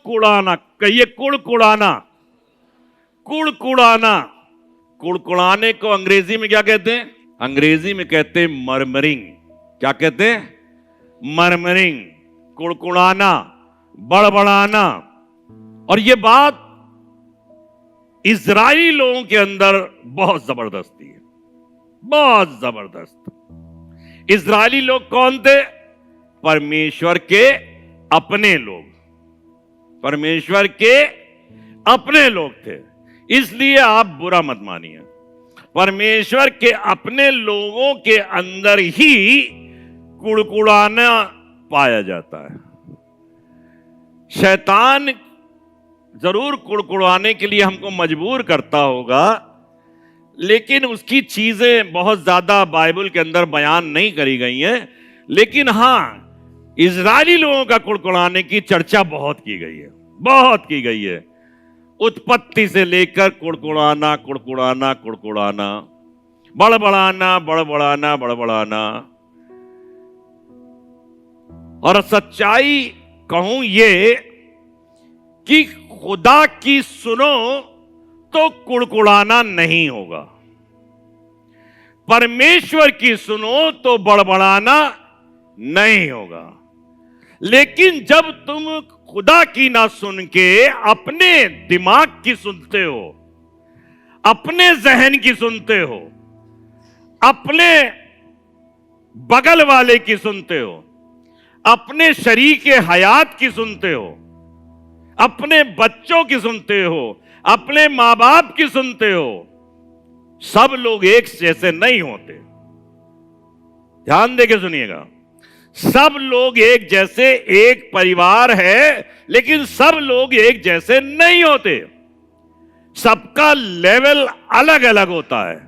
कुड़कुड़ाना, कहिए कुड़कुड़ाना, कुड़कुड़ाना। कुड़कुड़ाने को अंग्रेजी में क्या कहते हैं? अंग्रेजी में कहते हैं मरमरिंग। क्या कहते हैं? मरमरिंग, कुड़कुड़ाना, बड़बड़ाना। और ये बात इजरायली लोगों के अंदर बहुत जबरदस्ती है, बहुत जबरदस्त। इजरायली लोग कौन थे? परमेश्वर के अपने लोग, परमेश्वर के अपने लोग थे। इसलिए आप बुरा मत मानिए, परमेश्वर के अपने लोगों के अंदर ही कुड़कुड़ाना पाया जाता है। शैतान जरूर कुड़कुड़ाने के लिए हमको मजबूर करता होगा, लेकिन उसकी चीजें बहुत ज्यादा बाइबल के अंदर बयान नहीं करी गई हैं। लेकिन हां, इजरायली लोगों का कुड़कुड़ाने की चर्चा बहुत की गई है, बहुत की गई है। उत्पत्ति से लेकर कुड़कुड़ाना, कुड़कुड़ाना, कुड़कुड़ाना, बड़बड़ाना, बड़बड़ाना, बड़बड़ाना। और सच्चाई कहूं ये कि खुदा की सुनो तो कुड़कुड़ाना नहीं होगा, परमेश्वर की सुनो तो बड़बड़ाना नहीं होगा। लेकिन जब तुम खुदा की ना सुन के अपने दिमाग की सुनते हो, अपने जहन की सुनते हो, अपने बगल वाले की सुनते हो, अपने शरीक हयात की सुनते हो, अपने बच्चों की सुनते हो, अपने मां बाप की सुनते हो, सब लोग एक जैसे नहीं होते। ध्यान देके सुनिएगा, सब लोग एक जैसे, एक परिवार है, लेकिन सब लोग एक जैसे नहीं होते। सबका लेवल अलग अलग होता है।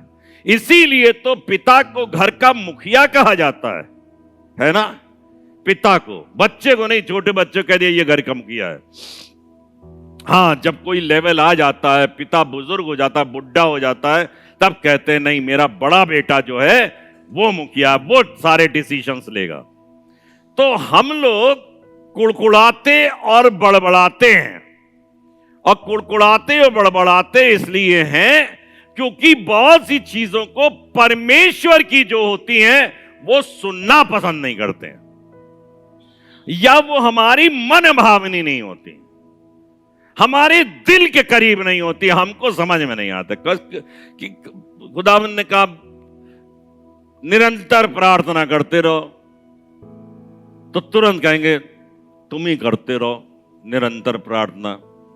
इसीलिए तो पिता को घर का मुखिया कहा जाता है ना? पिता को, बच्चे को नहीं, छोटे बच्चे को कह दिया ये घर का मुखिया है। हां, जब कोई लेवल आ जाता है, पिता बुजुर्ग हो जाता है, बुढ़ा हो जाता है, तब कहते हैं नहीं, मेरा बड़ा बेटा जो है वो मुखिया, वो सारे डिसीजंस लेगा। तो हम लोग कुड़कुड़ाते और बड़बड़ाते हैं, और कुड़कुड़ाते और बड़बड़ाते इसलिए हैं क्योंकि बहुत सी चीजों को परमेश्वर की जो होती हैं वो सुनना पसंद नहीं करते हैं, या वो हमारी मन भावनी नहीं होती, हमारे दिल के करीब नहीं होती, हमको समझ में नहीं आता। कि खुदावंद ने कहा निरंतर प्रार्थना करते रहो, तो तुरंत कहेंगे तुम ही करते रहो निरंतर प्रार्थना,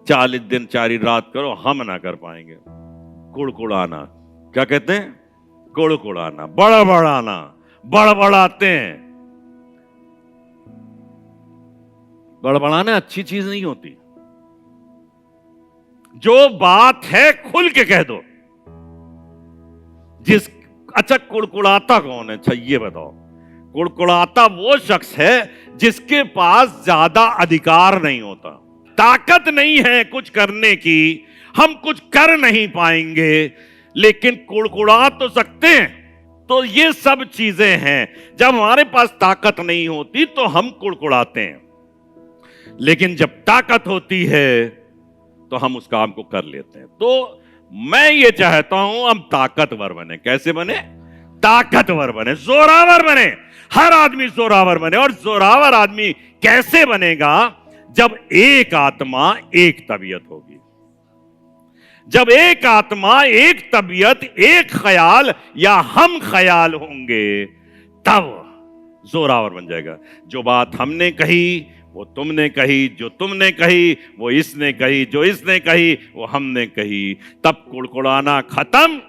40 दिन 4 रात करो, हम ना कर पाएंगे। कुड़कुड़ाना, क्या कहते हैं? कुड़कुड़ाना, बड़बड़ाना, बड़बड़ाते हैं। बड़बड़ाना अच्छी चीज नहीं होती। जो बात है खुल के कह दो। अच्छा, कुड़कुड़ाता कौन है? अच्छा ये बताओ। कुड़कुड़ाता वो शख्स है जिसके पास ज्यादा अधिकार नहीं होता, ताकत नहीं है कुछ करने की, हम कुछ कर नहीं पाएंगे, लेकिन कुड़कुड़ा तो सकते हैं। तो ये सब चीजें हैं। जब हमारे पास ताकत नहीं होती तो हम कुड़कुड़ाते हैं, लेकिन जब ताकत होती है तो हम उस काम को कर लेते हैं। तो मैं ये चाहता हूं हम ताकतवर बने। कैसे बने? ताकतवर बने, जोरावर बने। हर आदमी जोरावर बने। और जोरावर आदमी कैसे बनेगा? जब एक आत्मा एक तबीयत होगी, जब एक आत्मा एक तबीयत एक ख्याल या हम ख्याल होंगे, तब जोरावर बन जाएगा। जो बात हमने कही वो तुमने कही, जो तुमने कही वो इसने कही, जो इसने कही वो हमने कही। तब कुड़कुड़ाना खत्म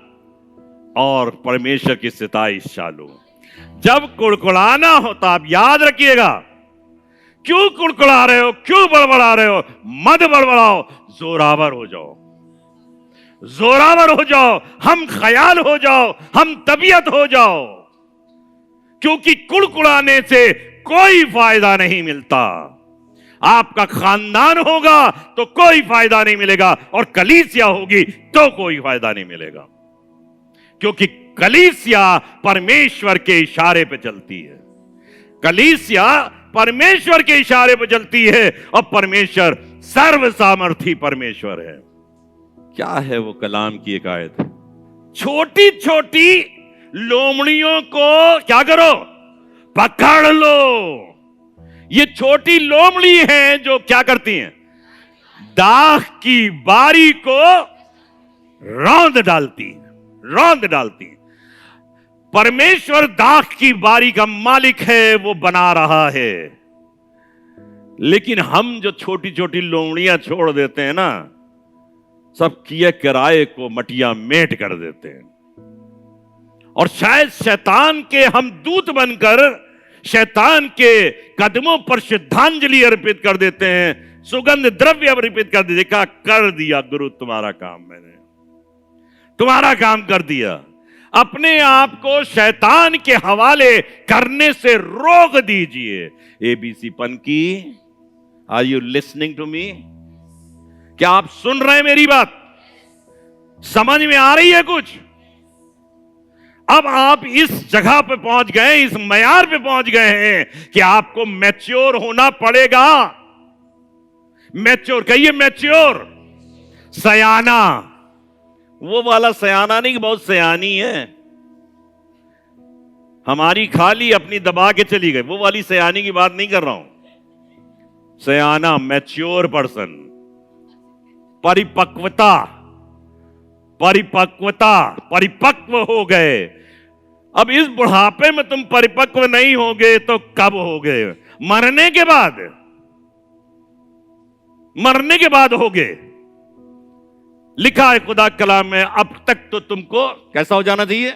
और परमेश्वर की सिताइश चालू। जब कुड़कुड़ाना हो तो आप याद रखिएगा, क्यों कुड़कुड़ा रहे हो, क्यों बड़बड़ा रहे हो? मत बड़बड़ाओ, जोरावर हो जाओ, जोरावर हो जाओ, हम ख्याल हो जाओ, हम तबीयत हो जाओ। क्योंकि कुड़कुड़ाने से कोई फायदा नहीं मिलता। आपका खानदान होगा तो कोई फायदा नहीं मिलेगा, और कलीसिया होगी तो कोई फायदा नहीं मिलेगा, क्योंकि कलीसिया परमेश्वर के इशारे पे चलती है। कलीसिया परमेश्वर के इशारे पे चलती है, और परमेश्वर सर्व सामर्थी परमेश्वर है। क्या है वो कलाम की एक आयत? छोटी छोटी लोमड़ियों को क्या करो? पकड़ लो। ये छोटी लोमड़ी हैं जो क्या करती हैं? दाख की बारी को रौंद डालती है, रौंद डालती है। परमेश्वर दाख की बारी का मालिक है, वो बना रहा है। लेकिन हम जो छोटी छोटी लोमड़ियां छोड़ देते हैं ना, सब किए किराए को मटिया मेट कर देते हैं। और शायद शैतान के हम दूत बनकर शैतान के कदमों पर श्रद्धांजलि अर्पित कर देते हैं, सुगंध द्रव्य अर्पित कर देते। देखा, कर दिया गुरु तुम्हारा काम, मैंने तुम्हारा काम कर दिया। अपने आप को शैतान के हवाले करने से रोक दीजिए। एबीसी पन की, are you listening to me? क्या आप सुन रहे हैं मेरी बात? समझ में आ रही है कुछ? अब आप इस जगह पे पहुंच गए, इस मयार पे पहुंच गए हैं कि आपको मैच्योर होना पड़ेगा। मैच्योर कहिए, मैच्योर, सयाना। वो वाला सयाना नहीं कि बहुत सयानी है, हमारी खाली अपनी दबा के चली गई, वो वाली सयानी की बात नहीं कर रहा हूं। सयाना, मैच्योर पर्सन, परिपक्वता, परिपक्वता, परिपक्व हो गए। अब इस बुढ़ापे में तुम परिपक्व नहीं होगे तो कब होगे? मरने के बाद, मरने के बाद होगे। लिखा है खुदा कलाम में, अब तक तो तुमको कैसा हो जाना चाहिए?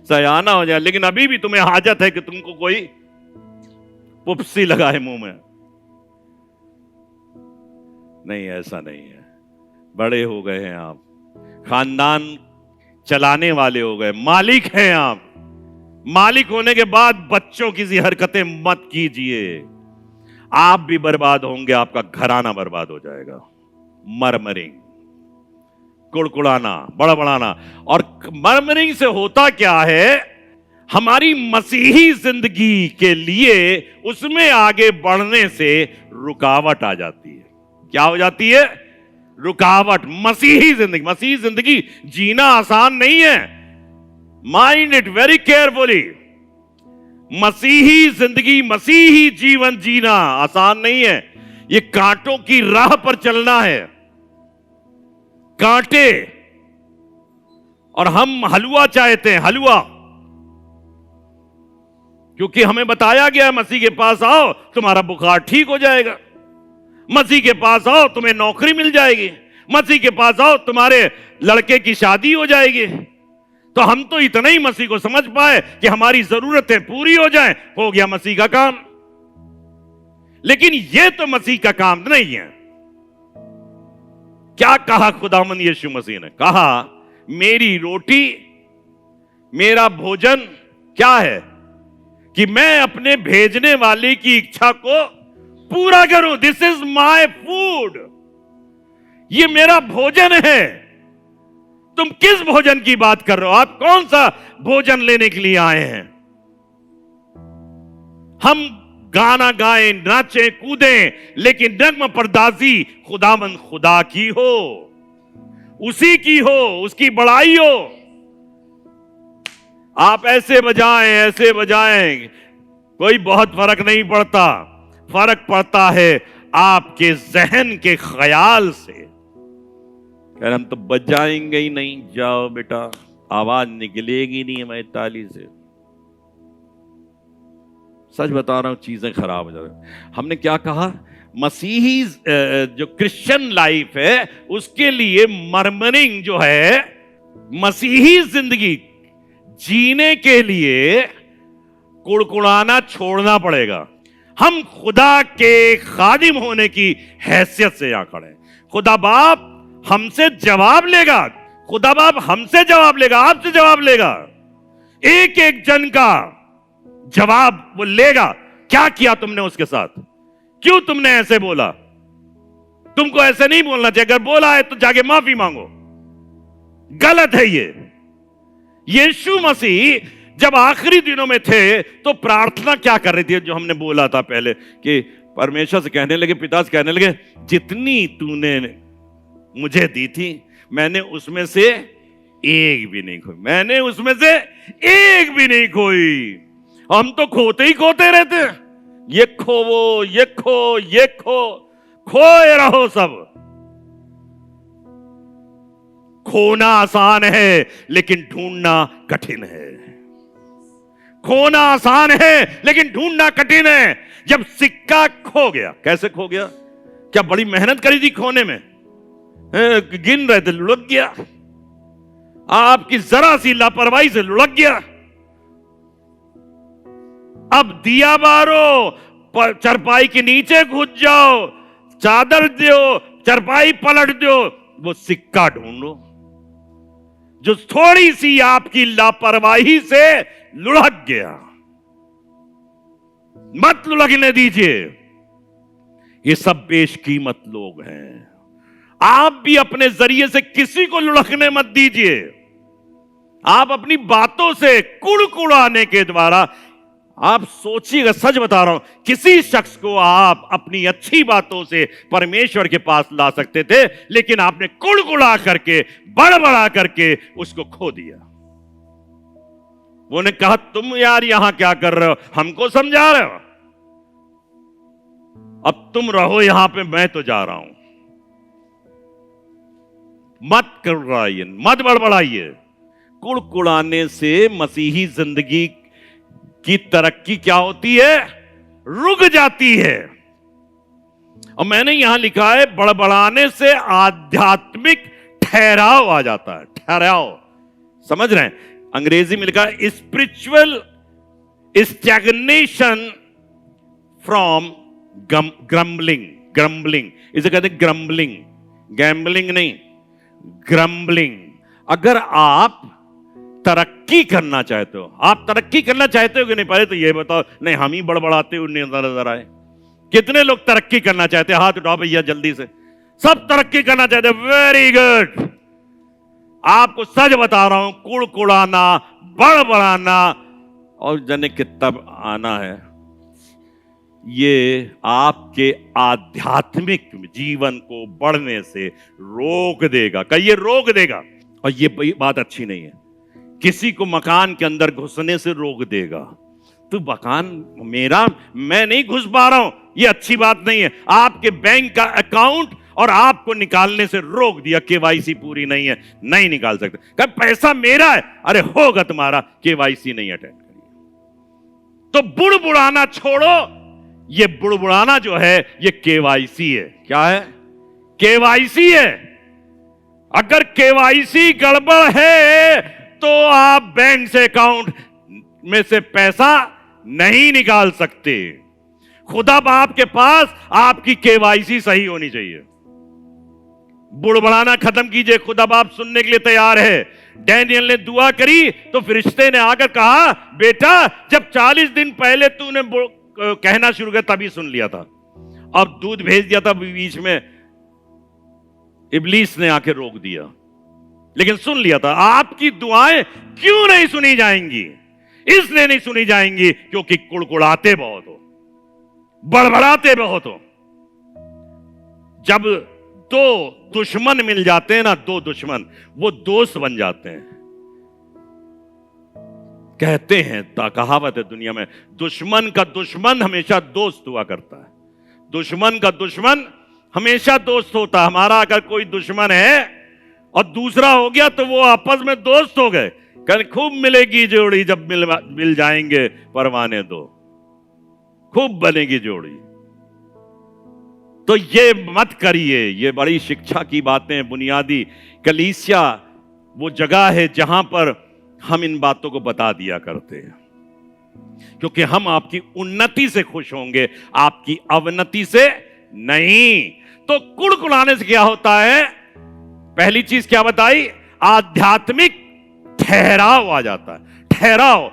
सयाना हो जाए। लेकिन अभी भी तुम्हें हाजत है कि तुमको कोई पुप्सी लगाए मुंह में। नहीं, ऐसा नहीं है। बड़े हो गए हैं आप, खानदान चलाने वाले हो गए, मालिक हैं आप। मालिक होने के बाद बच्चों की सी हरकतें मत कीजिए, आप भी बर्बाद होंगे, आपका घराना बर्बाद हो जाएगा। मरमरिंग, कुड़कुड़ाना, बड़बड़ाना। और मरमरिंग से होता क्या है? हमारी मसीही जिंदगी के लिए उसमें आगे बढ़ने से रुकावट आ जाती है। क्या हो जाती है? रुकावट। मसीही जिंदगी जीना आसान नहीं है। Mind it very carefully. मसीही जिंदगी, मसीही जीवन जीना आसान नहीं है। ये कांटों की राह पर चलना है, कांटे। और हम हलवा चाहते हैं, हलवा, क्योंकि हमें बताया गया है मसीह के पास आओ तुम्हारा बुखार ठीक हो जाएगा, मसीह के पास आओ तुम्हें नौकरी मिल जाएगी, मसीह के पास आओ तुम्हारे लड़के की शादी हो जाएगी। तो हम तो इतना ही मसीह को समझ पाए कि हमारी जरूरतें पूरी हो जाएं, हो गया मसीह का काम। लेकिन यह तो मसीह का काम नहीं है। क्या कहा खुदावंद यीशु मसीह ने? कहा मेरी रोटी, मेरा भोजन क्या है? कि मैं अपने भेजने वाले की इच्छा को पूरा करूं। दिस इज माय फूड, ये मेरा भोजन है। तुम किस भोजन की बात कर रहे हो? आप कौन सा भोजन लेने के लिए आए हैं? हम गाना गाएं, नाचें, कूदें, लेकिन नग्म परदासी खुदावंद खुदा की हो, उसी की हो, उसकी बड़ाई हो। आप ऐसे बजाएं, कोई बहुत फर्क नहीं पड़ता। फर्क पड़ता है आपके जहन के ख्याल से। यार हम तो बजाएंगे ही नहीं, जाओ बेटा, आवाज निकलेगी नहीं हमारी ताली से। सच बता रहा हूं, चीजें खराब हो जा रही। हमने क्या कहा? मसीही जो क्रिश्चियन लाइफ है उसके लिए मरमरिंग जो है, मसीही जिंदगी जीने के लिए कुड़कुड़ाना छोड़ना पड़ेगा। हम खुदा के खादिम होने की हैसियत से यहां खड़े। खुदा बाप हमसे जवाब लेगा, खुदा बाप हमसे जवाब लेगा, आपसे जवाब लेगा। एक एक जन का जवाब वो लेगा। क्या किया तुमने उसके साथ? क्यों तुमने ऐसे बोला? तुमको ऐसे नहीं बोलना चाहिए। अगर बोला है तो जाके माफी मांगो। गलत है ये। यीशु मसीह जब आखिरी दिनों में थे तो प्रार्थना क्या कर रही थी? जो हमने बोला था पहले कि परमेश्वर से कहने लगे, पिता से कहने लगे, जितनी तूने मुझे दी थी मैंने उसमें से एक भी नहीं खोई, मैंने उसमें से एक भी नहीं खोई। हम तो खोते ही खोते रहते हैं, ये खोवो, ये खो, ये खो, खोए रहो सब। खोना आसान है लेकिन ढूंढना कठिन है। खोना आसान है लेकिन ढूंढना कठिन है। जब सिक्का खो गया, कैसे खो गया? क्या बड़ी मेहनत करी थी खोने में? गिन रहे थे, लुढ़क गया। आपकी जरा सी लापरवाही से लुढ़क गया। अब दिया बारो, चरपाई के नीचे घुस जाओ, चादर दो, चरपाई पलट दो, वो सिक्का ढूंढो जो थोड़ी सी आपकी लापरवाही से लुढ़क गया। मत लुढ़कने दीजिए। ये सब बेशकीमत लोग हैं। आप भी अपने जरिए से किसी को लुढ़कने मत दीजिए। आप अपनी बातों से कुड़कुड़ाने के द्वारा, आप सोचिएगा, सच बता रहा हूं, किसी शख्स को आप अपनी अच्छी बातों से परमेश्वर के पास ला सकते थे, लेकिन आपने कुड़कुड़ा करके, बड़बड़ा करके उसको खो दिया। वो ने कहा, तुम यार यहां क्या कर रहे हो? हमको समझा रहे हो? अब तुम रहो यहां पे, मैं तो जा रहा हूं। मत कुड़कुड़ाइए, मत बड़बड़ाइए। कुड़कुड़ाने से मसीही जिंदगी की तरक्की क्या होती है? रुक जाती है। और मैंने यहां लिखा है, बड़बड़ाने से आध्यात्मिक ठहराव आ जाता है। ठहराव, समझ रहे हैं? अंग्रेजी में लिखा है spiritual stagnation from grumbling. Grumbling इसे कहते हैं ग्रम्बलिंग, गैम्बलिंग नहीं, ग्रम्बलिंग। अगर आप तरक्की करना चाहते हो, आप तरक्की करना चाहते हो कि नहीं? पहले तो ये बताओ। नहीं, हम ही बड़बड़ाते हुए नजर आए। कितने लोग तरक्की करना चाहते हैं? हाथ उठाओ भैया जल्दी से। सब तरक्की करना चाहते हैं, वेरी गुड। आपको सच बता रहा हूं, कुड़कुड़ाना, बड़बड़ाना और जाने कितना आना है, ये आपके आध्यात्मिक जीवन को बढ़ने से रोक देगा। कहिए, रोक देगा। और ये बात अच्छी नहीं है। किसी को मकान के अंदर घुसने से रोक देगा। तो मकान मेरा, मैं नहीं घुस पा रहा हूं, ये अच्छी बात नहीं है। आपके बैंक का अकाउंट और आपको निकालने से रोक दिया, केवाईसी पूरी नहीं है, नहीं निकाल सकते। कब पैसा मेरा है, अरे होगा तुम्हारा, केवाईसी नहीं अटेंड करिए। तो बुड़बुड़ाना छोड़ो। ये बुड़बुड़ाना जो है ये केवाईसी है। क्या है? केवाईसी है। अगर केवाईसी गड़बड़ है तो आप बैंक से अकाउंट में से पैसा नहीं निकाल सकते। खुदा बाप के पास आपकी केवाईसी सही होनी चाहिए। बुड़बड़ाना खत्म कीजिए। खुदा बाप सुनने के लिए तैयार है। डैनियल ने दुआ करी तो फरिश्ते ने आकर कहा, बेटा जब 40 दिन पहले तूने कहना शुरू किया तभी सुन लिया था, अब दूध भेज दिया था बीच में, इब्लीस ने आके रोक दिया, लेकिन सुन लिया था। आपकी दुआएं क्यों नहीं सुनी जाएंगी? इसलिए नहीं सुनी जाएंगी क्योंकि कुड़कुड़ाते बहुत हो, बड़बड़ाते बहुत हो। जब दो दुश्मन मिल जाते हैं ना, दो दुश्मन, वो दोस्त बन जाते हैं। कहते हैं, कहावत है दुनिया में, दुश्मन का दुश्मन हमेशा दोस्त हुआ करता है। दुश्मन का दुश्मन हमेशा दोस्त होता है। हमारा अगर कोई दुश्मन है और दूसरा हो गया तो वो आपस में दोस्त हो गए। कल खूब मिलेगी जोड़ी, जब मिल जाएंगे परवाने दो, खूब बनेगी जोड़ी। तो ये मत करिए। ये बड़ी शिक्षा की बातें, बुनियादी। कलीसिया वो जगह है जहां पर हम इन बातों को बता दिया करते हैं, क्योंकि हम आपकी उन्नति से खुश होंगे, आपकी अवनति से नहीं। तो कुड़कुड़ाने से क्या होता है? पहली चीज क्या बताई? आध्यात्मिक ठहराव आ जाता है। ठहराव।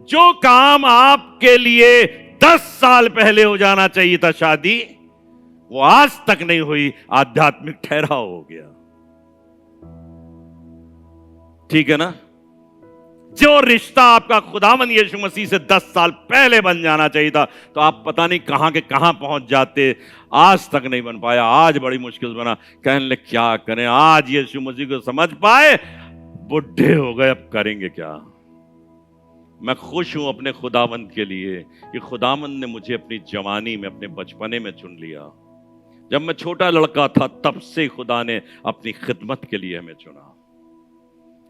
जो काम आपके लिए 10 साल पहले हो जाना चाहिए था, शादी, वो आज तक नहीं हुई, आध्यात्मिक ठहराव हो गया। ठीक है ना? जो रिश्ता आपका खुदावंद यीशु मसीह से 10 साल पहले बन जाना चाहिए था, तो आप पता नहीं कहां के कहां पहुंच जाते। आज तक नहीं बन पाया, आज बड़ी मुश्किल बना। कहने लगे क्या करें, आज यीशु मसीह को समझ पाए, बुढ़े हो गए, अब करेंगे क्या। मैं खुश हूं अपने खुदावंद के लिए कि खुदावंद ने मुझे अपनी जवानी में, अपने बचपने में चुन लिया। जब मैं छोटा लड़का था तब से खुदा ने अपनी खिदमत के लिए हमें चुना।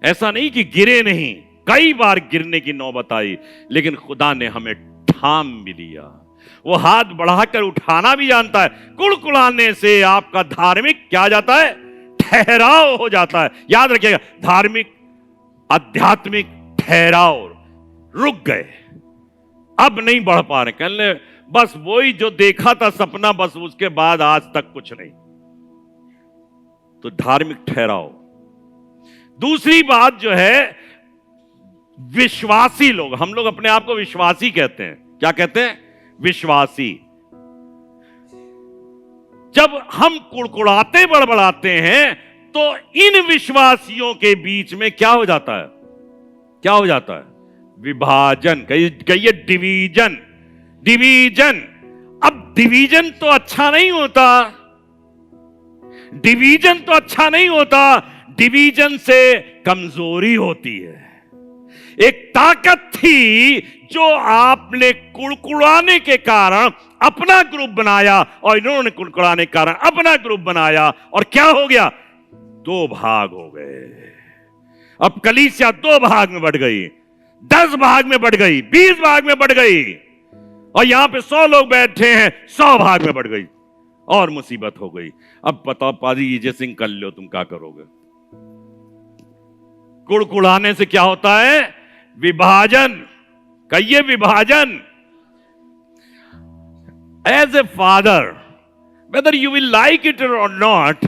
ऐसा नहीं कि गिरे नहीं, कई बार गिरने की नौबत आई, लेकिन खुदा ने हमें थाम भी लिया। वो हाथ बढ़ाकर उठाना भी जानता है। कुड़कुड़ाने से आपका धार्मिक क्या जाता है, ठहराव हो जाता है। याद रखिएगा, धार्मिक आध्यात्मिक ठहराव, रुक गए, अब नहीं बढ़ पा रहे। कहने बस वही जो देखा था सपना, बस उसके बाद आज तक कुछ नहीं। तो धार्मिक ठहराव। दूसरी बात जो है, विश्वासी लोग, हम लोग अपने आप को विश्वासी कहते हैं। क्या कहते हैं, विश्वासी। जब हम कुड़कुड़ाते बड़बड़ाते हैं तो इन विश्वासियों के बीच में क्या हो जाता है, क्या हो जाता है, विभाजन, कहिए डिवीजन। डिवीजन। अब डिवीजन तो अच्छा नहीं होता, डिवीजन तो अच्छा नहीं होता। डिवीजन से कमजोरी होती है। एक ताकत थी जो आपने कुड़कुड़ाने के कारण अपना ग्रुप बनाया, और इन्होंने कुड़कुड़ाने के कारण अपना ग्रुप बनाया, और क्या हो गया, 2 भाग हो गए। अब कलीसिया 2 भाग में बढ़ गई, 10 भाग में बढ़ गई, 20 भाग में बढ़ गई, और यहां पे 100 लोग बैठे हैं, 100 भाग में बढ़ गई, और मुसीबत हो गई। अब बताओ पादी विजय सिंह, कर लो, तुम क्या करोगे। कुड़कुड़ाने से क्या होता है, विभाजन। कहिए विभाजन। As a father, whether you will like it और नॉट,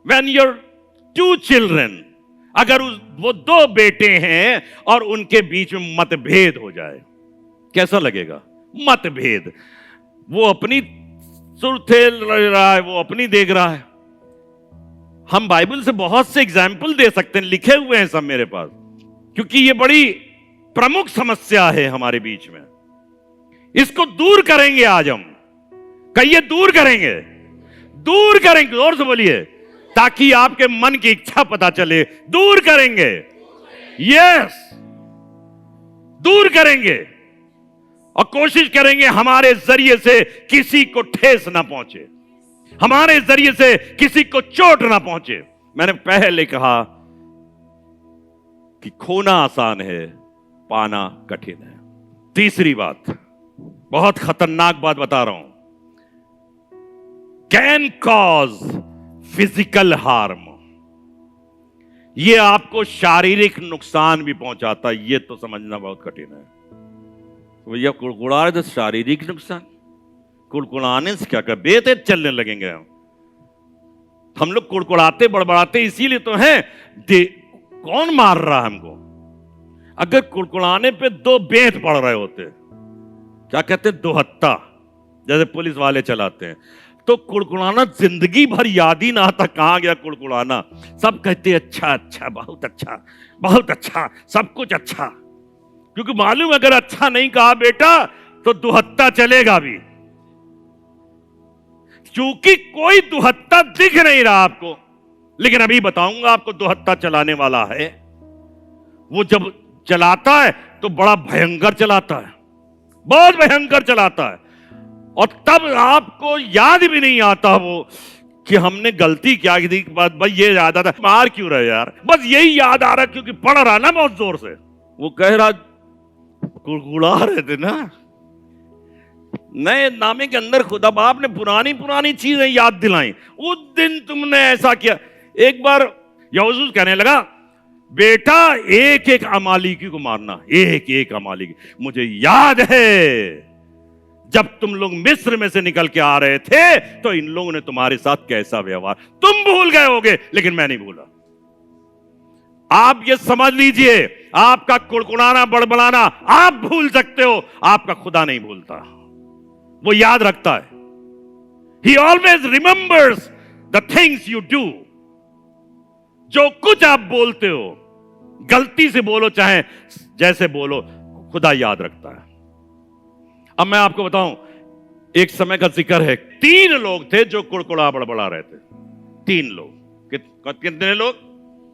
व्हेन योर 2 चिल्ड्रन, अगर वो 2 बेटे हैं और उनके बीच में मतभेद हो जाए, कैसा लगेगा। मतभेद, वो अपनी सुरथेल रहा है, वो अपनी देख रहा है। हम बाइबल से बहुत से एग्जाम्पल दे सकते हैं, लिखे हुए हैं सब मेरे पास, क्योंकि ये बड़ी प्रमुख समस्या है हमारे बीच में। इसको दूर करेंगे आज हम। कहिए दूर करेंगे, दूर करेंगे, जोर से बोलिए, ताकि आपके मन की इच्छा पता चले। दूर करेंगे, यस, दूर करेंगे, और कोशिश करेंगे हमारे जरिए से किसी को ठेस ना पहुंचे, हमारे जरिए से किसी को चोट ना पहुंचे। मैंने पहले कहा कि खोना आसान है, पाना कठिन है। तीसरी बात, बहुत खतरनाक बात बता रहा हूं, कैन कॉज फिजिकल हार्म। यह आपको शारीरिक नुकसान भी पहुंचाता है, यह तो समझना बहुत कठिन है। तो भैया कुड़कुड़ा रहे तो शारीरिक नुकसान, कुड़कुड़ाने से क्या कर, बेतेज चलने लगेंगे हम लोग। कुड़कुड़ाते बड़बड़ाते इसीलिए तो हैं, कौन मार रहा है हमको। अगर कुड़कुड़ाने पे 2 बेंत पड़ रहे होते, क्या कहते हैं, 2 हत्ता, जैसे पुलिस वाले चलाते हैं, तो कुड़कुड़ाना जिंदगी भर याद ही ना आता कहां गया कुड़कुड़ाना। सब कहते अच्छा अच्छा, बहुत अच्छा, बहुत अच्छा, सब कुछ अच्छा, क्योंकि मालूम अगर अच्छा नहीं कहा बेटा तो 2 हत्ता चलेगा भी। क्योंकि कोई 2 हत्ता दिख नहीं रहा आपको, लेकिन अभी बताऊंगा आपको 2 हत्ता चलाने वाला है। वो जब चलाता है तो बड़ा भयंकर चलाता है, बहुत भयंकर चलाता है, और तब आपको याद भी नहीं आता वो कि हमने गलती क्या की थी। भाई ये याद आता, मार क्यों रहे यार, बस यही याद आ रहा क्योंकि पढ़ रहा ना बहुत जोर से। वो कह रहा कुड़कुड़ा रहे थे ना, नए नामे के अंदर खुदा बाप ने पुरानी पुरानी चीजें याद दिलाई। उस दिन तुमने ऐसा किया। एक बार यहोशू कहने लगा, बेटा एक एक अमालेकी को मारना, एक एक अमालेकी। मुझे याद है जब तुम लोग मिस्र में से निकल के आ रहे थे तो इन लोगों ने तुम्हारे साथ कैसा व्यवहार, तुम भूल गए होगे लेकिन मैं नहीं भूला। आप ये समझ लीजिए, आपका कुड़कुड़ाना बड़बड़ाना आप भूल सकते हो, आपका खुदा नहीं भूलता, वो याद रखता है। He always remembers the things you do। जो कुछ आप बोलते हो गलती से बोलो चाहे जैसे बोलो, खुदा याद रखता है। अब मैं आपको बताऊं, एक समय का जिक्र है, 3 लोग थे जो कुड़कुड़ा बड़बड़ा रहे थे। 3 लोग। कितने लोग?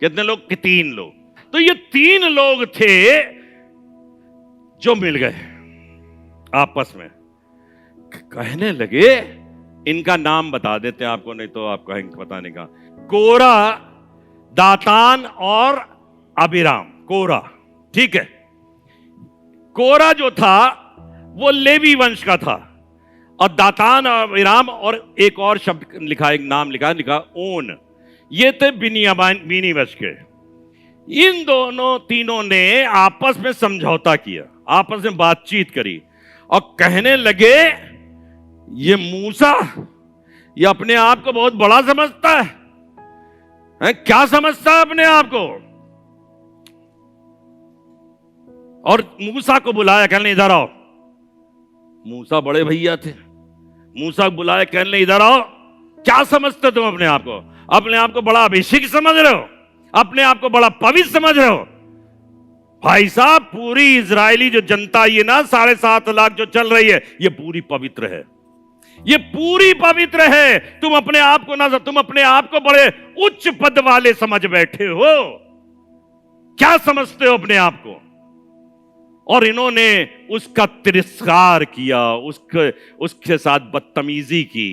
कितने लोग? कि 3 लोग। तो ये 3 लोग थे जो मिल गए आपस में, कहने लगे, इनका नाम बता देते हैं आपको, नहीं तो आप कहेंगे पता नहीं कहां। कोरा, दातान और अबीराम। कोरा, ठीक है। कोरा जो था वो लेवी वंश का था, और दातान और अबीराम, और एक और शब्द लिखा, एक नाम लिखा ओन, ये थे बिनी वंश के। इन दोनों तीनों ने आपस में समझौता किया, आपस में बातचीत करी, और कहने लगे, ये मूसा, ये अपने आप को बहुत बड़ा समझता है? क्या समझता है अपने आप को? और मूसा को बुलाया, कहने इधर आओ। मूसा बड़े भैया थे, मूसा को बुलाया, कहने इधर आओ। क्या समझते तुम अपने आप को? अपने आप को बड़ा अभिषेक समझ रहे हो? अपने आप को बड़ा पवित्र समझ रहे हो? भाई साहब, पूरी इजरायली जो जनता ये ना 7.5 लाख जो चल रही है, ये पूरी पवित्र है, ये पूरी पवित्र है। तुम अपने आप को ना, तुम अपने आप को बड़े उच्च पद वाले समझ बैठे हो। क्या समझते हो अपने आप को? और इन्होंने उसका तिरस्कार किया, उसके साथ बदतमीजी की।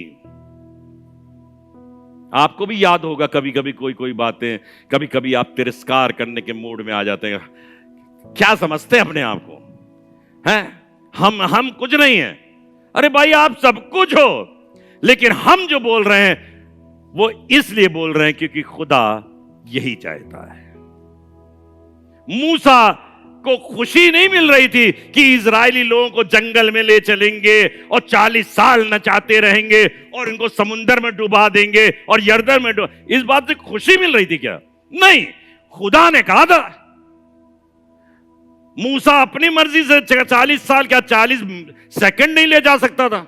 आपको भी याद होगा कभी कभी कोई बातें, कभी कभी आप तिरस्कार करने के मूड में आ जाते हैं। क्या समझते हैं अपने आप को? हैं हम कुछ नहीं हैं। अरे भाई, आप सब कुछ हो, लेकिन हम जो बोल रहे हैं वो इसलिए बोल रहे हैं क्योंकि खुदा यही चाहता है। मूसा को खुशी नहीं मिल रही थी कि इजरायली लोगों को जंगल में ले चलेंगे और 40 साल नचाते रहेंगे और इनको समुद्र में डुबा देंगे और यर्दन में इस बात से खुशी मिल रही थी क्या? नहीं, खुदा ने कहा था। मूसा अपनी मर्जी से 40 साल, क्या 40 सेकंड नहीं ले जा सकता था?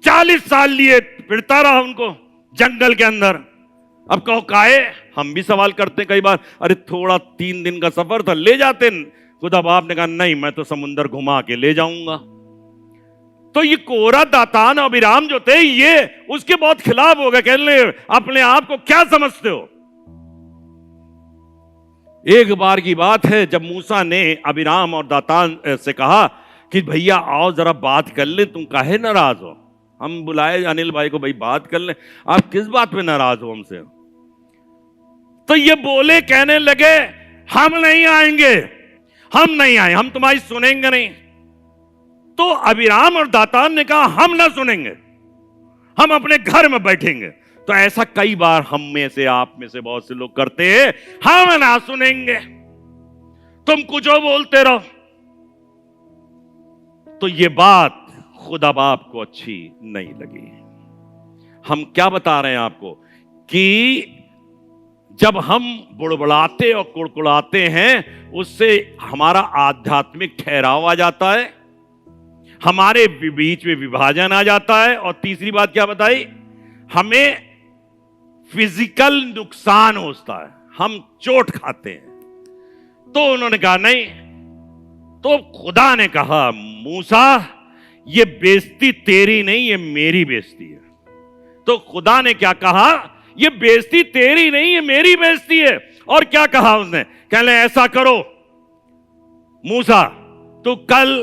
40 साल लिए फिरता रहा उनको जंगल के अंदर। अब कहो काहे? हम भी सवाल करते हैं कई बार, अरे थोड़ा 3 दिन का सफर था, ले जाते। खुदा बाप ने कहा नहीं, मैं तो समुंदर घुमा के ले जाऊंगा। तो ये कोरा, दातान और अबीराम जो थे, ये उसके बहुत खिलाफ हो गए, कहने अपने आप को क्या समझते हो? एक बार की बात है जब मूसा ने अबीराम और दातान से कहा कि भैया आओ जरा बात कर ले, तुम काहे नाराज हो? हम बुलाए अनिल भाई को, भाई बात कर ले, आप किस बात पे नाराज हो हमसे? तो ये बोले, कहने लगे हम नहीं आएंगे, हम नहीं आए, हम तुम्हारी सुनेंगे नहीं। तो अबीराम और दातान ने कहा हम ना सुनेंगे, हम अपने घर में बैठेंगे। तो ऐसा कई बार हम में से, आप में से बहुत से लोग करते हैं, हम ना सुनेंगे, तुम कुछ बोलते रहो। तो ये बात खुदा बाप को अच्छी नहीं लगी। हम क्या बता रहे हैं आपको कि जब हम बुड़बुड़ाते और कुड़कुड़ाते हैं, उससे हमारा आध्यात्मिक ठहराव आ जाता है, हमारे बीच में विभाजन आ जाता है, और तीसरी बात क्या बताई? हमें फिजिकल नुकसान होता है, हम चोट खाते हैं। तो उन्होंने कहा नहीं। तो खुदा ने कहा मूसा, ये बेइज्जती तेरी नहीं, ये मेरी बेइज्जती है। तो खुदा ने क्या कहा? ये बेइज्जती तेरी नहीं, ये मेरी बेइज्जती है। और क्या कहा उसने? कहले ऐसा करो मूसा, तू कल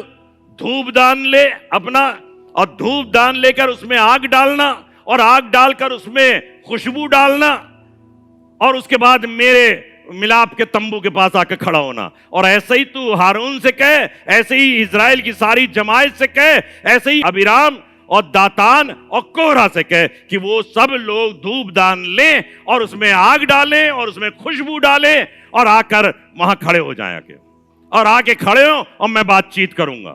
धूप दान ले अपना, और धूप दान लेकर उसमें आग डालना, और आग डालकर उसमें खुशबू डालना, और उसके बाद मेरे मिलाप के तंबू के पास आकर खड़ा होना। और ऐसे ही तू हारून से कह, ऐसे ही इजराइल की सारी जमात से कह, ऐसे ही अबीराम और दातान और कोरा से कह कि वो सब लोग धूप दान लें और उसमें आग डालें और उसमें खुशबू डालें, और आकर वहां खड़े हो जाएं आके, और आके खड़े हो और मैं बातचीत करूंगा।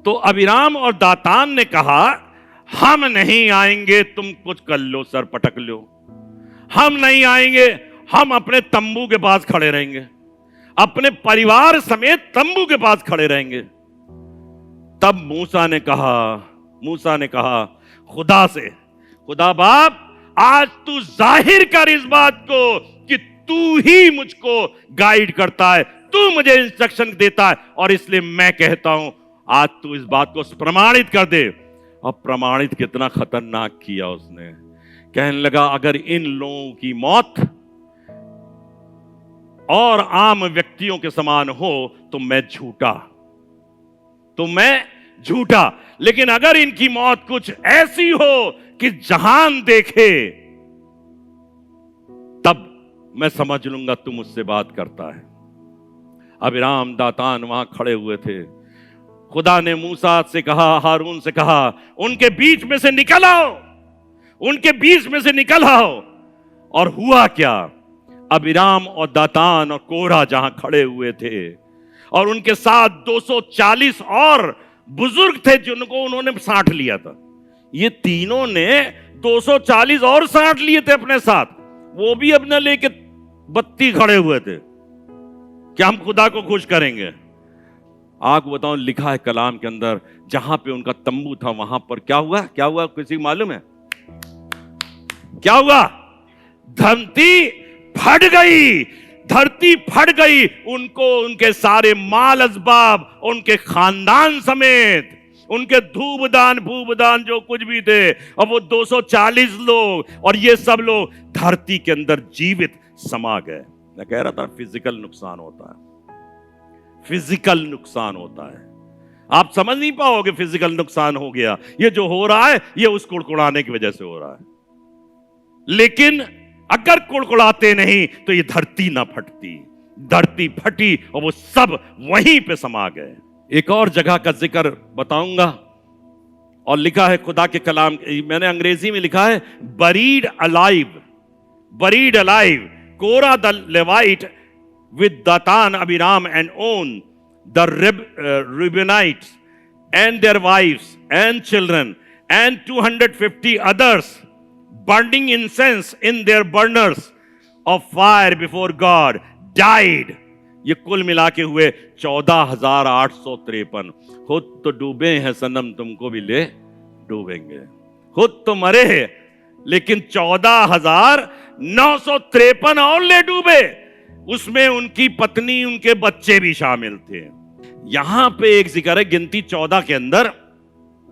तो अबीराम और दातान ने कहा हम नहीं आएंगे, तुम कुछ कर लो, सर पटक लो, हम नहीं आएंगे, हम अपने तंबू के पास खड़े रहेंगे, अपने परिवार समेत तंबू के पास खड़े रहेंगे। तब मूसा ने कहा खुदा से, खुदा बाप, आज तू जाहिर कर इस बात को कि तू ही मुझको गाइड करता है, तू मुझे इंस्ट्रक्शन देता है, और इसलिए मैं कहता हूं आज तू इस बात को प्रमाणित कर दे। अब प्रमाणित कितना खतरनाक किया उसने। कहने लगा अगर इन लोगों की मौत और आम व्यक्तियों के समान हो तो मैं झूठा, लेकिन अगर इनकी मौत कुछ ऐसी हो कि जहान देखे, तब मैं समझ लूंगा तू मुझसे बात करता है। अबीराम दातान वहां खड़े हुए थे। खुदा ने मूसा से कहा, हारून से कहा, उनके बीच में से निकल आओ, उनके बीच में से निकल आओ। और हुआ क्या? अबीराम और दातान और कोरह जहां खड़े हुए थे, और उनके साथ 240 और बुजुर्ग थे जिनको उन्होंने साथ लिया था। ये तीनों ने 240 और साथ लिए थे अपने साथ, वो भी अपने लेके बत्ती खड़े हुए थे कि हम खुदा को खुश करेंगे। आग बताओ, लिखा है कलाम के अंदर, जहां पे उनका तंबू था वहां पर क्या हुआ? किसी को मालूम है क्या हुआ? धरती फट गई, उनको उनके सारे माल असबाब, उनके खानदान समेत, उनके धूपदान भूपदान जो कुछ भी थे, और वो 240 लोग और ये सब लोग धरती के अंदर जीवित समा गए। मैं कह रहा था फिजिकल नुकसान होता है, फिजिकल नुकसान होता है। आप समझ नहीं पाओगे फिजिकल नुकसान हो गया। ये जो हो रहा है ये उस कुड़कुड़ाने की वजह से हो रहा है, लेकिन अगर कुड़कुड़ाते नहीं तो ये धरती ना फटती। धरती फटी और वो सब वहीं पे समा गए। एक और जगह का जिक्र बताऊंगा, और लिखा है खुदा के कलाम, मैंने अंग्रेजी में लिखा है buried alive, Korah the Levite with Datan, Abiram and On, the Reubenites and their wives and children and 250 others, burning incense in their burners of fire before God, died. ये कुल मिला के हुए 14,853। खुद तो डूबे हैं सनम, तुमको भी ले डूबेंगे। खुद तो मरे हैं, लेकिन 14,953 और ले डूबे। उसमें उनकी पत्नी, उनके बच्चे भी शामिल थे। यहां पे एक जिक्र है गिनती 14 के अंदर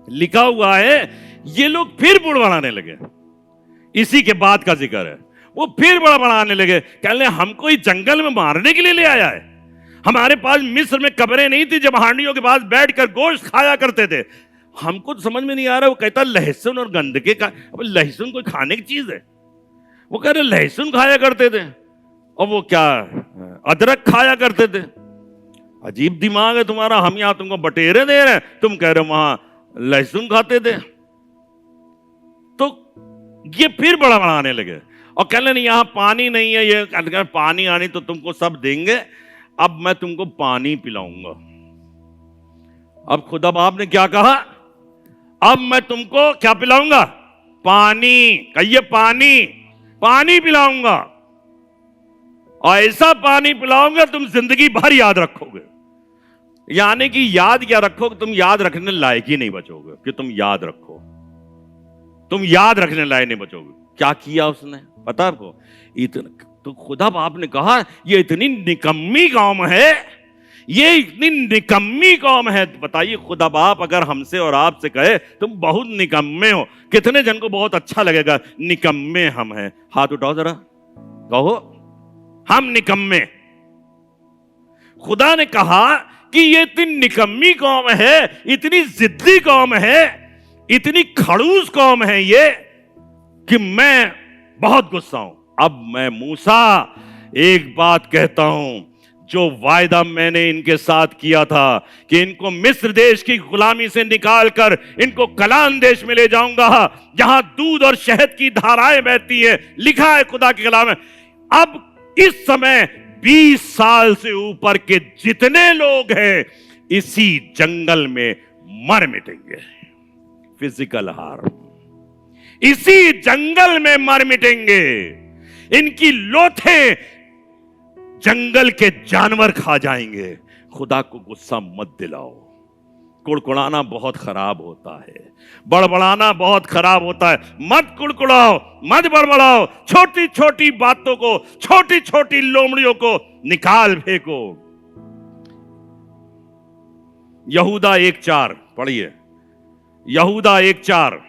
लिखा हुआ है, ये लोग फिर बुड़बड़ाने लगे। इसी के बाद का जिक्र है, वो फिर बड़बड़ाने लगे, कहने हमको इस जंगल में मारने के लिए ले आया है। हमारे पास मिस्र में कब्रें नहीं थी जब हांडियों के पास बैठकर गोश्त खाया करते थे। हमको तो समझ में नहीं आ रहा। वो कहता लहसुन और गंदके का, अब लहसुन कोई खाने की चीज है? वो कह रहे लहसुन खाया करते थे, और वो क्या अदरक खाया करते थे। अजीब दिमाग है तुम्हारा। हम यहां तुमको बटेरे दे रहे हैं, तुम कह रहे हो वहां लहसुन खाते थे। तो ये फिर बड़ा बढ़ाने लगे और कह रहे यहां पानी नहीं है, ये पानी आनी तो तुमको सब देंगे, अब मैं तुमको पानी पिलाऊंगा। अब खुदा बाप ने क्या कहा? अब मैं तुमको क्या पिलाऊंगा? पानी। कहिए पानी पिलाऊंगा, और ऐसा पानी पिलाऊंगा तुम जिंदगी भर याद रखोगे। यानी कि याद क्या रखोगे? तुम याद रखने लायक ही नहीं बचोगे कि तुम याद रखो, तुम याद रखने लायक नहीं बचोगे। क्या किया उसने पता आपको? तो खुदा बाप ने कहा ये इतनी निकम्मी कौम है, ये इतनी निकम्मी कौम है। बताइए खुदा बाप अगर हमसे और आपसे कहे तुम बहुत निकम्मे हो, कितने जन को बहुत अच्छा लगेगा? निकम्मे हम हैं। हाथ उठाओ जरा, कहो हम निकम्मे। खुदा ने कहा कि ये इतनी निकम्मी कौम है, इतनी जिद्दी कौम है, इतनी खड़ूस कौम है ये, कि मैं बहुत गुस्सा हूं। अब मैं मूसा एक बात कहता हूं, जो वायदा मैंने इनके साथ किया था कि इनको मिस्र देश की गुलामी से निकालकर इनको कनान देश में ले जाऊंगा, जहां दूध और शहद की धाराएं बहती है। लिखा है खुदा के कलाम में। अब इस समय 20 साल से ऊपर के जितने लोग हैं इसी जंगल में मर मिटेंगे। फिजिकल हार्म इसी जंगल में मर मिटेंगे। इनकी लोथें जंगल के जानवर खा जाएंगे। खुदा को गुस्सा मत दिलाओ, कुड़कुड़ाना बहुत खराब होता है, बड़बड़ाना बहुत खराब होता है। मत कुड़कुड़ाओ, मत बड़बड़ाओ, छोटी छोटी बातों को, छोटी छोटी लोमड़ियों को निकाल फेंको। यहूदा 1:4 पढ़िए, यहूदा 1:4।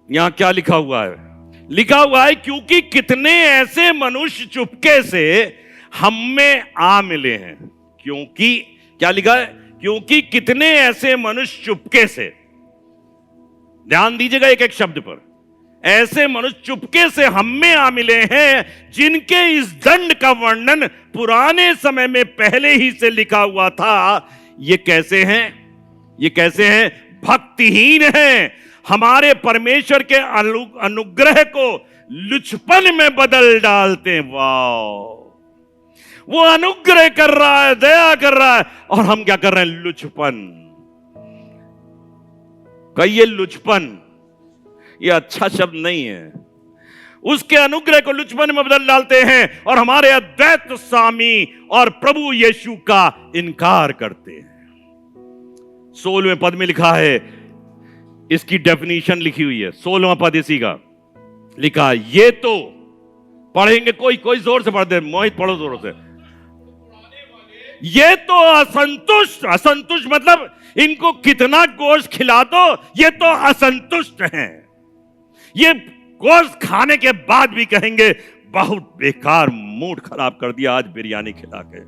यहां क्या लिखा हुआ है? लिखा हुआ है, क्योंकि कितने ऐसे मनुष्य चुपके से हम में आ मिले हैं। क्योंकि क्या लिखा है? क्योंकि कितने ऐसे मनुष्य चुपके से, ध्यान दीजिएगा एक एक शब्द पर, ऐसे मनुष्य चुपके से हम में आ मिले हैं, जिनके इस दंड का वर्णन पुराने समय में पहले ही से लिखा हुआ था। ये कैसे हैं? ये कैसे हैं? भक्तिहीन हैं, हमारे परमेश्वर के अनुग्रह को लुचपन में बदल डालते हैं। वाह, वो अनुग्रह कर रहा है, दया कर रहा है, और हम क्या कर रहे हैं? लुचपन। कहिए लुचपन, ये अच्छा शब्द नहीं है। उसके अनुग्रह को लुचपन में बदल डालते हैं और हमारे अद्वैत स्वामी और प्रभु यीशु का इनकार करते हैं। 16वें पद में लिखा है, इसकी डेफिनेशन लिखी हुई है, 16वां पद इसी का लिखा है। ये तो पढ़ेंगे, कोई जोर से पढ़ दे, मोहित पढ़ो जोर से। ये तो असंतुष्ट मतलब इनको कितना गोश्त खिला दो, ये तो असंतुष्ट हैं। ये गोश्त खाने के बाद भी कहेंगे बहुत बेकार, मूड खराब कर दिया आज बिरयानी खिला के,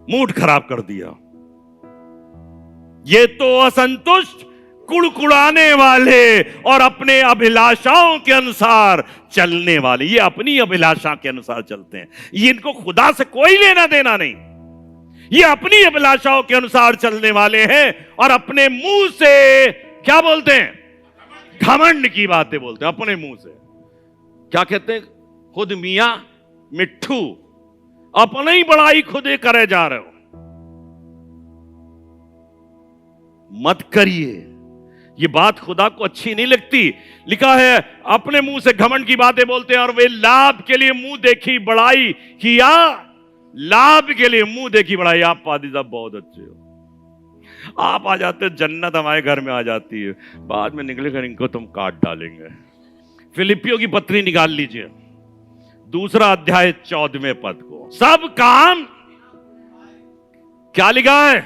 मूड खराब कर दिया। ये तो असंतुष्ट, कुड़कुड़ाने वाले और अपने अभिलाषाओं के अनुसार चलने वाले। ये अपनी अभिलाषा के अनुसार चलते हैं, ये इनको खुदा से कोई लेना देना नहीं। ये अपनी अभिलाषाओं के अनुसार चलने वाले हैं और अपने मुंह से क्या बोलते हैं? घमंड की बातें बोलते हैं अपने मुंह से। क्या कहते हैं? खुद मियां मिट्ठू, अपने ही बड़ाई खुद ही करे जा रहे हो। मत करिए, ये बात खुदा को अच्छी नहीं लगती। लिखा है अपने मुंह से घमंड की बातें बोलते हैं और वे लाभ के लिए मुंह देखी बड़ाई किया। लाभ के लिए मुंह देखी बड़ाई। आप पादी साहब बहुत अच्छे हो, आप आ जाते, जन्नत हमारे घर में आ जाती है, बाद में निकलेकर इनको तुम काट डालेंगे। फिलिपियों की पत्री निकाल लीजिए, 2 अध्याय 14वें पद को। सब काम, क्या लिखा है?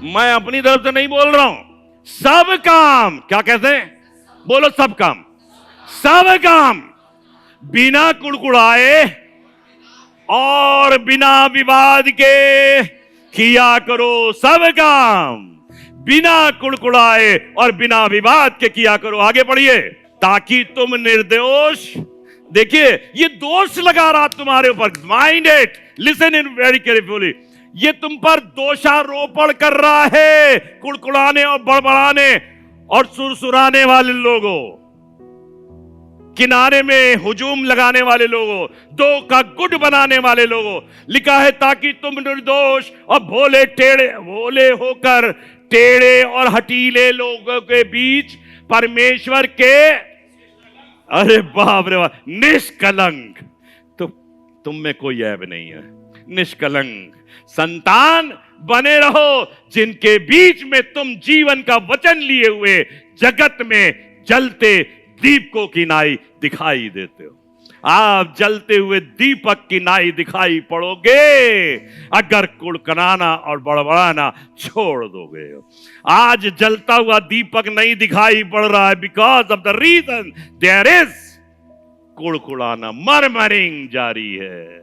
मैं अपनी तरफ से नहीं बोल रहा हूं, सब काम। क्या कहते हैं? बोलो सब काम। सब काम बिना कुड़कुड़ाए और बिना विवाद के किया करो। सब काम बिना कुड़कुड़ाए और बिना विवाद के किया करो। आगे पढ़िए, ताकि तुम निर्दोष, देखिए ये दोष लगा रहा तुम्हारे ऊपर, mind it, listen in very carefully. ये तुम पर दोषारोपण कर रहा है, कुड़कुड़ाने और बड़बड़ाने और सुरसुराने वाले लोगों, किनारे में हुजूम लगाने वाले लोगों, दो का गुट बनाने वाले लोगों। लिखा है ताकि तुम निर्दोष और भोले होकर टेढ़े और हटीले लोगों के बीच परमेश्वर के, अरे बाप रे बाप, निष्कलंक, तो तुम में कोई ऐब नहीं है, निष्कलंक संतान बने रहो, जिनके बीच में तुम जीवन का वचन लिए हुए जगत में जलते दीपकों की नाई दिखाई देते हो। आप जलते हुए दीपक की नाई दिखाई पड़ोगे अगर कुड़कुड़ाना और बड़बड़ाना छोड़ दोगे। आज जलता हुआ दीपक नहीं दिखाई पड़ रहा है, because of the reason there is कुड़कुड़ाना, मरमरिंग जारी है,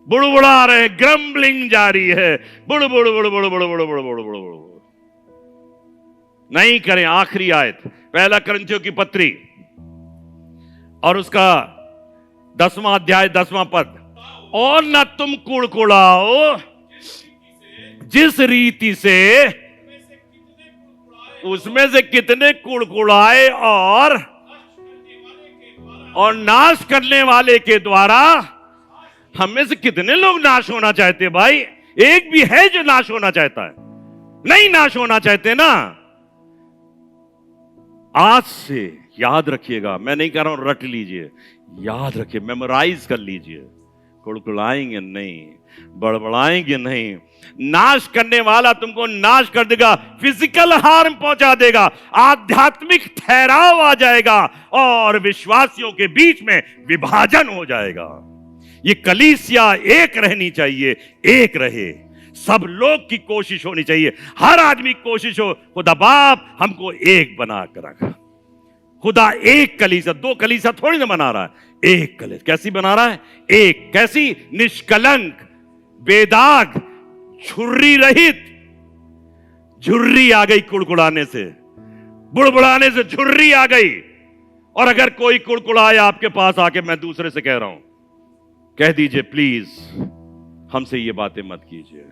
बुड़बुड़ा रहे, ग्रम्बलिंग जारी है, बुड़ बुड़ बुड़ बुड़ बुड़ बुड़ बुड़ बुड़ बुड़ बुड़। नहीं करें। आखिरी आयत, 1 कुरिन्थियों की पत्री और उसका 10वां अध्याय 10वां पद। और न तुम कुड़कुड़ाओ जिस रीति से उसमें से कितने कुड़कुड़ाए और नाश करने वाले के द्वारा। हम में से कितने लोग नाश होना चाहते हैं भाई? एक भी है जो नाश होना चाहता है? नहीं नाश होना चाहते ना। आज से याद रखिएगा, मैं नहीं कह रहा हूं रट लीजिए, याद रखिए, मेमोराइज कर लीजिए, कुड़कुड़ाएंगे नहीं, बड़बड़ाएंगे नहीं। नाश करने वाला तुमको नाश कर देगा, फिजिकल हार्म पहुंचा देगा, आध्यात्मिक ठहराव आ जाएगा और विश्वासियों के बीच में विभाजन हो जाएगा। ये कलीसिया एक रहनी चाहिए, एक रहे। सब लोग की कोशिश होनी चाहिए, हर आदमी की कोशिश हो, खुदा बाप हमको एक बना कर रखा। खुदा एक कलीसिया, दो कलीसिया थोड़ी ना बना रहा है, एक कलीसिया। कैसी बना रहा है? एक। कैसी? निष्कलंक, बेदाग, छुर्री रहित। झुर्री आ गई कुड़कुड़ाने से, बुड़बुड़ाने से झुर्री आ गई। और अगर कोई कुड़कुड़ाए आपके पास आके, मैं दूसरे से कह रहा हूं, कह दीजिए प्लीज हमसे ये बातें मत कीजिए।